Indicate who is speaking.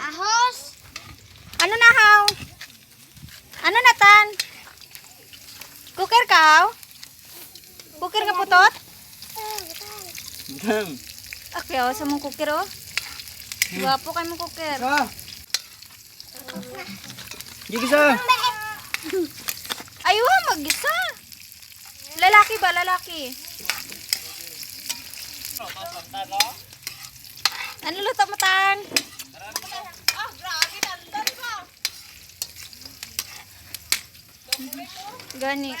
Speaker 1: Ahos.
Speaker 2: Ano na, Haw? Ano na, Tan? Cooker ka, Haw? Cooker ka putot? Okay, oh, sa mong cooker, oh. Gwapo kayo mong cooker.
Speaker 3: Gigisa.
Speaker 2: Ayaw, mag-isa. Lalaki ba? Lalaki. Ano luto mo, Tan? Gani.